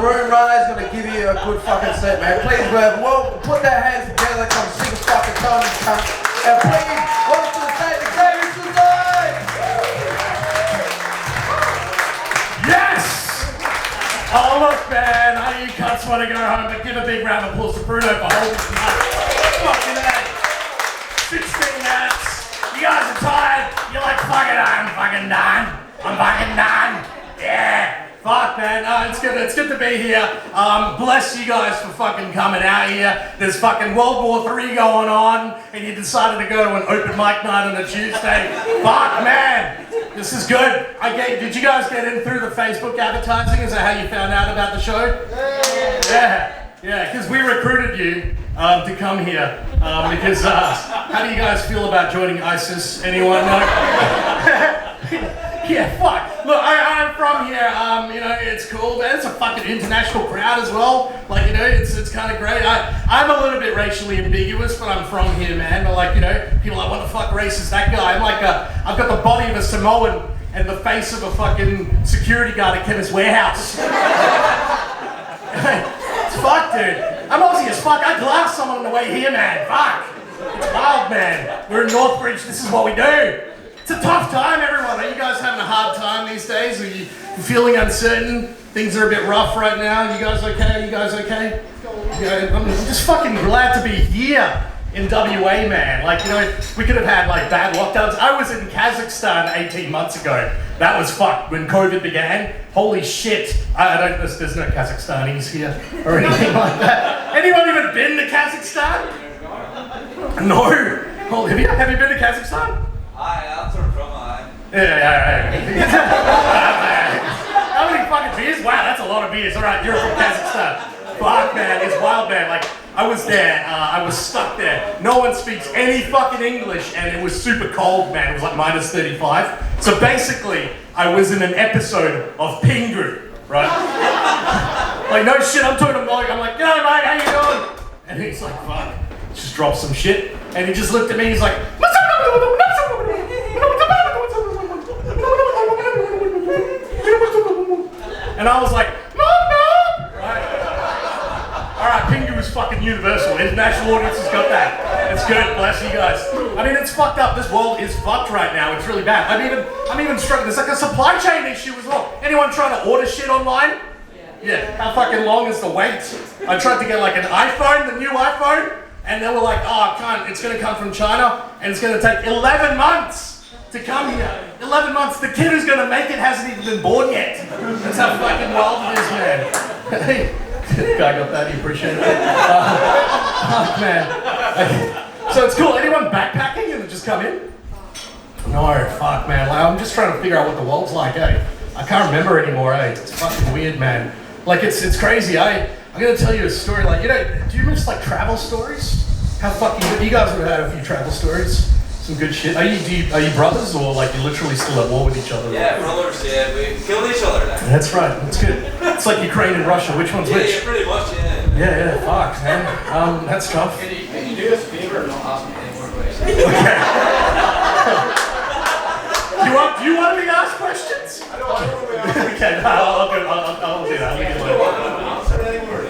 room right is gonna give you a good fucking set, man. Please, well, put their hands together, come sing a fucking song, and please, welcome to the stage, Xavier Susai! Yes! Oh look, man, I you cunts want to go home, but give a big round of applause to Bruno for holding them up. Fucking that. 16 minutes. You guys are tired. You're like, fuck it, I'm fucking done. I'm fucking done. Yeah. Fuck, man. It's good to be here. Bless you guys for fucking coming out here. There's fucking World War III going on, and you decided to go to an open mic night on a Tuesday. Fuck, man. This is good. Did you guys get in through the Facebook advertising? Is that how you found out about the show? Yeah, because we recruited you to come here. Because how do you guys feel about joining ISIS? Anyone know? Yeah, fuck. Look, I'm from here. You know, it's cool, man. It's a fucking international crowd as well. Like, you know, it's kind of great. I'm a little bit racially ambiguous, but I'm from here, man. But like, you know, people are like, what the fuck race is that guy? I'm like, I've got the body of a Samoan and the face of a fucking security guard at Chemist Warehouse. It's fuck, dude. I'm Aussie as fuck. I glassed someone on the way here, man. Fuck. It's wild, man. We're in Northbridge. This is what we do. It's a tough time, everyone. Are you guys having a hard time these days? Are you feeling uncertain? Things are a bit rough right now. You guys okay? Are you guys okay? Yeah, I'm just fucking glad to be here in WA, man. Like, you know, we could have had like bad lockdowns. I was in Kazakhstan 18 months ago. That was fucked when COVID began. Holy shit. There's no Kazakhstanis here or anything like that. Anyone even been to Kazakhstan? No. Oh, have you been to Kazakhstan? That's where I'm from, Yeah. How many fucking beers? Wow, that's a lot of beers. Alright, you're from Kazakhstan. Fuck, man, it's wild, man. Like, I was there, I was stuck there. No one speaks any fucking English, and it was super cold, man. It was like minus 35. So basically, I was in an episode of Pingu, right? Like, no shit, I'm talking to Molly. I'm like, yo, mate, how you doing? And he's like, fuck, just dropped some shit. And he just looked at me, he's like, and I was like, Mom! Right? Alright, Pingu is fucking universal. International audience has got that. It's good, bless you guys. I mean, it's fucked up. This world is fucked right now. It's really bad. I'm even struggling. There's like a supply chain issue as well. Anyone trying to order shit online? Yeah. How fucking long is the wait? I tried to get like an iPhone, the new iPhone, and they were like, oh, I can't. It's going to come from China, and it's going to take 11 months. To come here. 11 months. The kid who's gonna make it hasn't even been born yet. That's how fucking wild it is, man. Hey, guy got that, you appreciate it. Man. So it's cool. Anyone backpacking and just come in? No, fuck, man. Like, I'm just trying to figure out what the world's like, eh? I can't remember anymore, eh? It's fucking weird, man. Like, it's crazy. I'm gonna tell you a story. Like, you know, do you miss like travel stories? How fucking good? You guys would have had a few travel stories. Some good shit. Are you brothers or like you're literally still at war with each other? Yeah, brothers, yeah. We killed each other now. That's right, that's good. It's like Ukraine and Russia, which one's which? Yeah, pretty much, yeah. Yeah, fuck, man. That's tough. Can you do us a favor and not ask me any more questions? Okay. Do you want me to ask questions? I don't want to ask. Okay, no, I'll do that.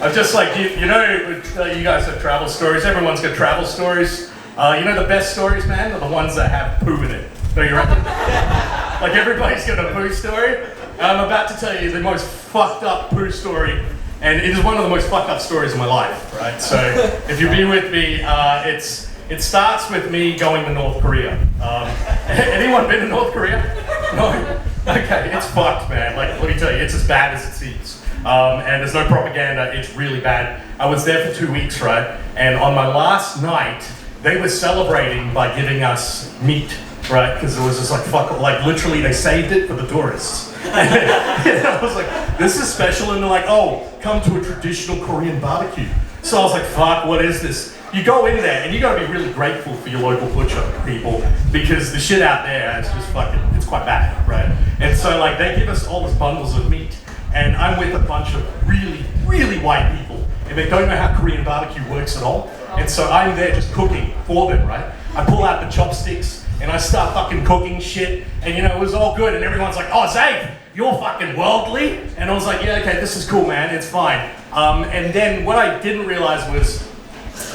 I'm just like, you know, you guys have travel stories. Everyone's got travel stories. You know the best stories, man, are the ones that have poo in it. Don't you reckon? Like everybody's got a poo story. I'm about to tell you the most fucked up poo story, and it is one of the most fucked up stories of my life, right? So if you'll be with me, it starts with me going to North Korea. Anyone been to North Korea? No? Okay, it's fucked, man. Like, let me tell you, it's as bad as it seems. And there's no propaganda, it's really bad. I was there for 2 weeks, right? And on my last night, they were celebrating by giving us meat, right? Because it was just like literally they saved it for the tourists. And I was like, this is special, and they're like, oh, come to a traditional Korean barbecue. So I was like, fuck, what is this? You go in there, and you gotta be really grateful for your local butcher people, because the shit out there is just fucking, it's quite bad, right? And so like, they give us all these bundles of meat, and I'm with a bunch of really, really white people, and they don't know how Korean barbecue works at all. And so I'm there just cooking for them, right? I pull out the chopsticks, and I start fucking cooking shit, and you know, it was all good, and everyone's like, oh, Zave, you're fucking worldly, and I was like, yeah, okay, this is cool, man, it's fine. And then what I didn't realize was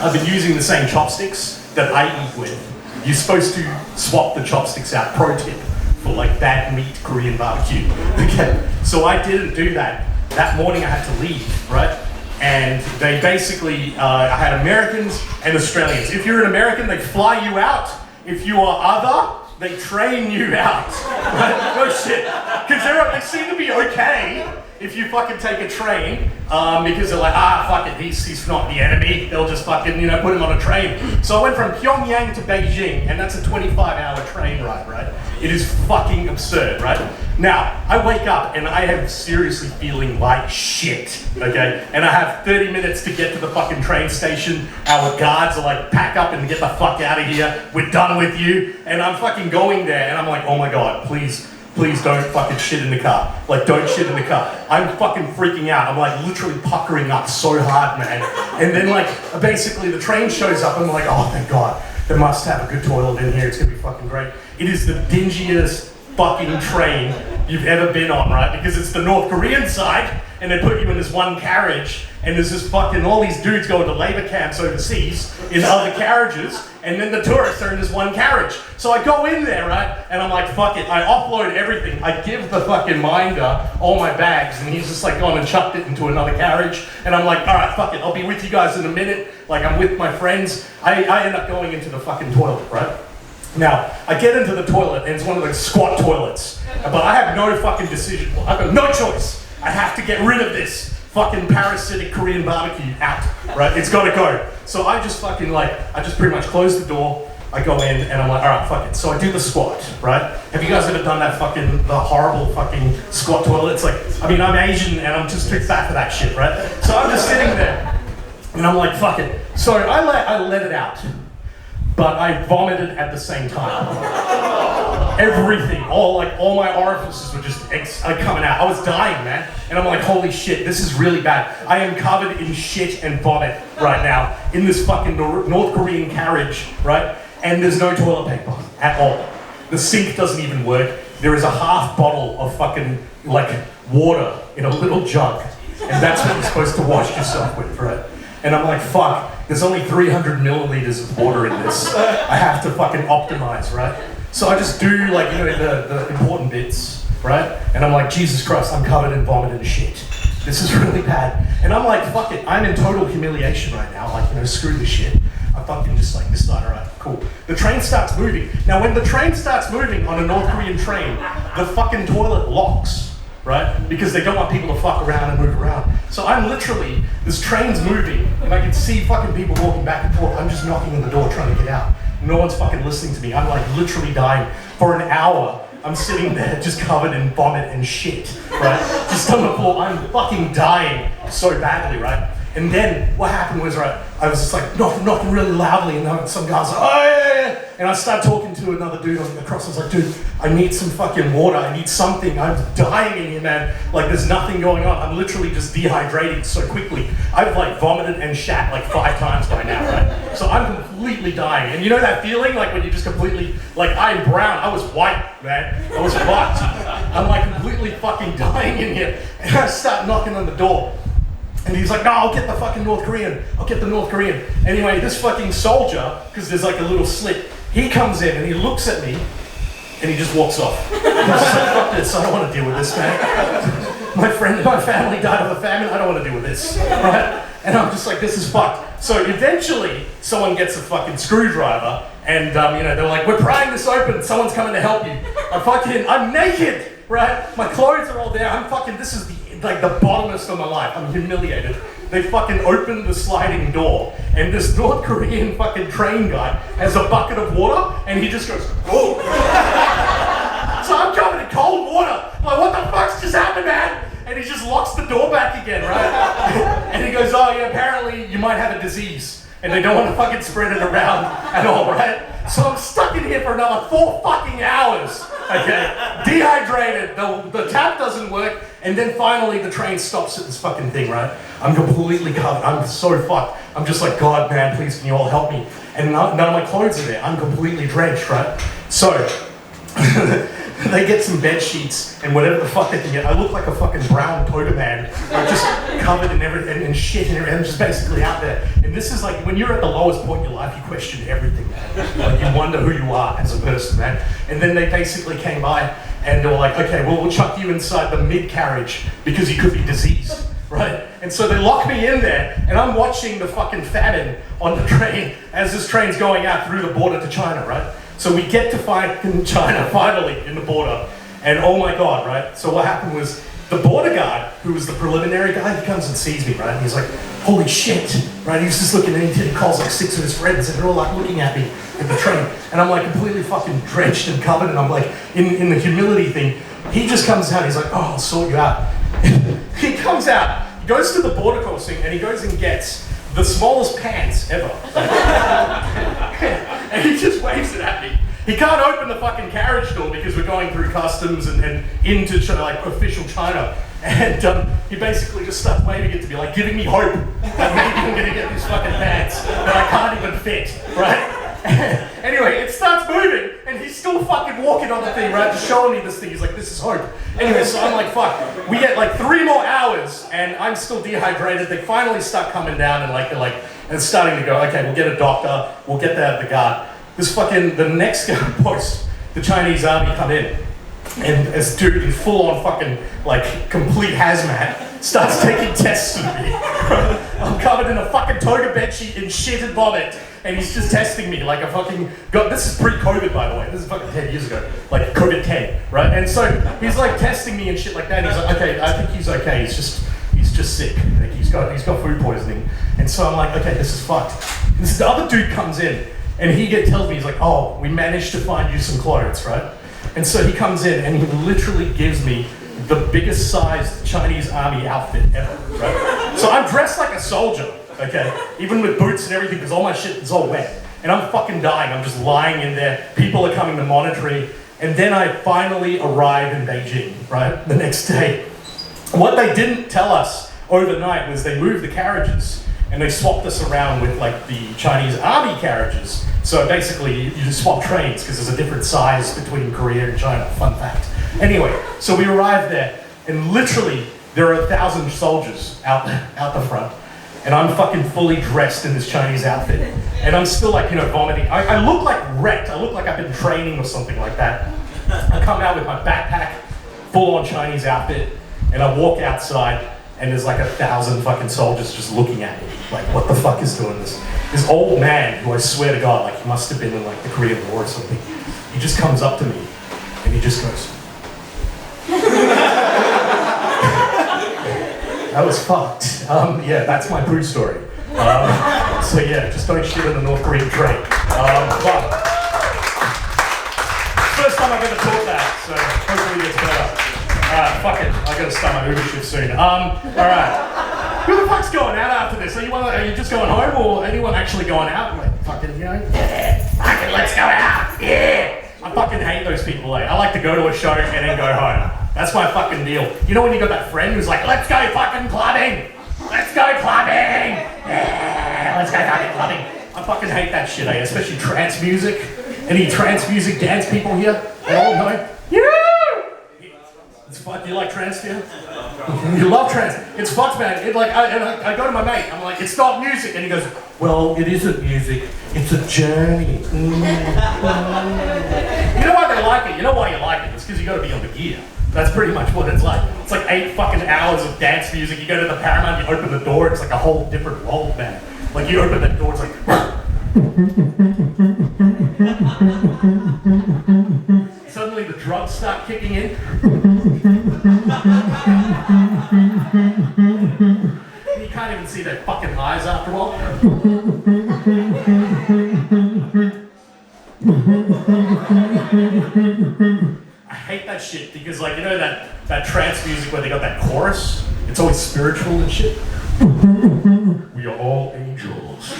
I've been using the same chopsticks that I eat with. You're supposed to swap the chopsticks out, pro tip, for like bad meat Korean barbecue. Okay, so I didn't do that. That morning I had to leave, right? And they basically, I had Americans and Australians. If you're an American, they fly you out. If you are other, they train you out. Right? No shit. Because they seem to be okay if you fucking take a train, because they're like, fuck it, he's not the enemy. They'll just fucking, you know, put him on a train. So I went from Pyongyang to Beijing, and that's a 25-hour train ride, right? It is fucking absurd, right? Now, I wake up and I am seriously feeling like shit, okay? And I have 30 minutes to get to the fucking train station. Our guards are like, pack up and get the fuck out of here. We're done with you. And I'm fucking going there, and I'm like, oh my God, please don't fucking shit in the car. Like, don't shit in the car. I'm fucking freaking out. I'm like literally puckering up so hard, man. And then like, basically the train shows up and I'm like, oh, thank God. They must have a good toilet in here. It's gonna be fucking great. It is the dingiest fucking train you've ever been on, right? Because it's the North Korean side, and they put you in this one carriage, and there's this fucking, all these dudes going to labor camps overseas in other carriages, and then the tourists are in this one carriage. So I go in there, right, and I'm like, fuck it, I offload everything, I give the fucking minder all my bags, and he's just like gone and chucked it into another carriage, and I'm like, alright, fuck it, I'll be with you guys in a minute, like I'm with my friends. I end up going into the fucking toilet, right? Now, I get into the toilet, and it's one of those squat toilets, but I have no fucking decision. I've got no choice. I have to get rid of this fucking parasitic Korean barbecue out, right? It's gotta go. So I just fucking like, I just pretty much close the door, I go in, and I'm like, alright, fuck it. So I do the squat, right? Have you guys ever done that fucking, the horrible fucking squat toilet? It's like, I mean, I'm Asian, and I'm just too fat for that shit, right? So I'm just sitting there, and I'm like, fuck it. So I let it out. But I vomited at the same time. Everything, all my orifices were just coming out. I was dying, man. And I'm like, holy shit, this is really bad. I am covered in shit and vomit right now in this fucking North Korean carriage, right? And there's no toilet paper at all. The sink doesn't even work. There is a half bottle of fucking like water in a little jug. And that's what you're supposed to wash yourself with, right? And I'm like, fuck, there's only 300 milliliters of water in this. I have to fucking optimize, right? So I just do like, you know, the important bits, right? And I'm like, Jesus Christ, I'm covered in vomit and shit. This is really bad. And I'm like, fuck it, I'm in total humiliation right now. Like, you know, screw this shit. I fucking just like, this side, all right, cool. The train starts moving. Now, when the train starts moving on a North Korean train, the fucking toilet locks. Right? Because they don't want people to fuck around and move around. So I'm literally, this train's moving, and I can see fucking people walking back and forth. I'm just knocking on the door trying to get out. No one's fucking listening to me. I'm like literally dying. For an hour, I'm sitting there just covered in vomit and shit, right? Just on the floor. I'm fucking dying so badly, right? And then what happened was, right, I was just like knocking really loudly, and then some guy's like, oh yeah. And I started talking to another dude on the cross. I was like, dude, I need some fucking water. I need something. I'm dying in here, man. Like, there's nothing going on. I'm literally just dehydrating so quickly. I've like vomited and shat like 5 times by now, right? So I'm completely dying. And you know that feeling, like when you just completely, like I'm brown. I was white, man. I was white. I'm like completely fucking dying in here. And I start knocking on the door. And he's like, no, I'll get the fucking North Korean. I'll get the North Korean. Anyway, this fucking soldier, because there's like a little slit, he comes in and he looks at me and he just walks off. He's just like, fuck this, I don't want to deal with this, man. My family died of a famine, I don't want to deal with this, right? And I'm just like, this is fucked. So eventually, someone gets a fucking screwdriver and, you know, they're like, we're prying this open, someone's coming to help you. I'm naked, right? My clothes are all there, this is the bottomest of my life. I'm humiliated. They fucking opened the sliding door, and this North Korean fucking train guy has a bucket of water, and he just goes, whoa. So I'm covered in cold water. I'm like, what the fuck's just happened, man? And he just locks the door back again, right? And he goes, oh yeah, apparently you might have a disease, and they don't want to fucking spread it around at all, right? So I'm stuck in here for another 4 fucking hours, Okay, dehydrated, the tap doesn't work, and then finally the train stops at this fucking thing, right? I'm completely covered, I'm so fucked. I'm just like, God, man, please, can you all help me? And none of my clothes are there, I'm completely drenched, right? So, they get some bed sheets and whatever the fuck they can get. I look like a fucking brown toga man, like just covered in everything and shit and everything. I'm just basically out there. And this is like when you're at the lowest point in your life, you question everything, man. Like you wonder who you are as a person, man. And then they basically came by and they were like, okay, well, we'll chuck you inside the mid carriage because you could be diseased, right? And so they lock me in there and I'm watching the fucking famine on the train as this train's going out through the border to China, right? So we get to fucking China finally in the border, and oh my God, right? So what happened was the border guard, who was the preliminary guy, he comes and sees me, right? And he's like, holy shit, right? He's just looking at me, he calls like 6 of his friends, and they're all like looking at me in the train, and I'm like completely fucking drenched and covered, and I'm like in the humility thing. He just comes out, he's like, oh, I'll sort you out. He comes out, he goes to the border crossing, and he goes and gets the smallest pants ever. And he just waves it at me. He can't open the fucking carriage door because we're going through customs and into like official China. And he basically just starts waving it to me, like giving me hope that maybe I'm gonna get these fucking pants that I can't even fit, right? Anyway, it starts moving, and he's still fucking walking on the thing, right? Just showing me this thing. He's like, this is hope. Anyway, so I'm like, fuck. We get like 3 more hours, and I'm still dehydrated. They finally start coming down, and they're like, and it's starting to go, okay, we'll get a doctor, we'll get the guard. The next post, the Chinese army come in, and this dude in full-on fucking, like, complete hazmat starts taking tests of me. I'm covered in a fucking toga bedsheet and shit and vomit, and he's just testing me like a fucking... God, this is pre-COVID, by the way. This is fucking 10 years ago. Like, COVID 10, right? And so he's, like, testing me and shit like that, and he's like, okay, I think he's okay. He's just sick. Like, he's got food poisoning. And so I'm like, okay, this is fucked. The other dude comes in, and he tells me, he's like, oh, we managed to find you some clothes, right? And so he comes in and he literally gives me the biggest sized Chinese army outfit ever, right? So I'm dressed like a soldier, okay? Even with boots and everything, because all my shit is all wet. And I'm fucking dying, I'm just lying in there. People are coming to monitor me. And then I finally arrive in Beijing, right? The next day. What they didn't tell us overnight was they moved the carriages and they swapped us around with like the Chinese army carriages. So basically, you just swap trains because there's a different size between Korea and China, fun fact. Anyway, so we arrived there, and literally, there are 1,000 soldiers out the front, and I'm fucking fully dressed in this Chinese outfit, and I'm still like, vomiting. I look like wrecked, I look like I've been training or something like that. I come out with my backpack, full-on Chinese outfit, and I walk outside, and there's like 1,000 fucking soldiers just looking at me, like, what the fuck is doing this? This old man, who I swear to God, like he must have been in like the Korean War or something, he just comes up to me, and he just goes, that was fucked. Yeah, that's my poo story. So yeah, just don't shit in the North Korean train. But first time I've ever taught that, so hopefully it's better. Fuck it, I gotta start my Uber shift soon. Alright. Who the fuck's going out after this? Are you just going home, or anyone actually going out? Like, fucking, yeah, fucking let's go out, yeah. I fucking hate those people, I like to go to a show and then go home. That's my fucking deal. You know when you got that friend who's like, let's go fucking clubbing! Let's go clubbing! Yeah, let's go fucking clubbing. I fucking hate that shit, especially trance music. Any trance music dance people here? They all know? Yeah! It's fun. Do you like trance, yeah? You love trance. It's fucked, man. I go to my mate, I'm like, it's not music. And he goes, well, it isn't music. It's a journey. You know why they like it? You know why you like it? It's because you got to be on the gear. That's pretty much what it's like. It's like 8 fucking hours of dance music. You go to the Paramount, you open the door, it's like a whole different world, man. Like you open that door, it's like... Suddenly the drugs start kicking in. You can't even see their fucking eyes after a while. I hate that shit because, like, you know that trance music where they got that chorus? It's always spiritual and shit. We are all angels.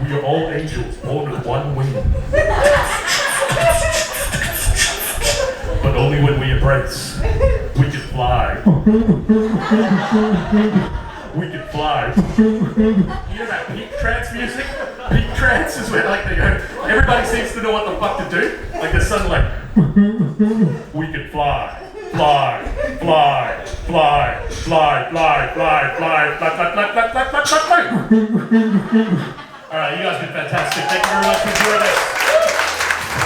We are all angels, born with one wing. But only when we embrace, we can fly. We can fly. You hear that peak trance music? Peak trance is where like they go, everybody seems to know what the fuck to do. Like there's something like, we can fly. Fly, fly, fly, fly, fly, fly, fly, fly, fly, fly, fly, fly, fly, fly, fly. All right, you guys have been fantastic. Thank you very much for doing this.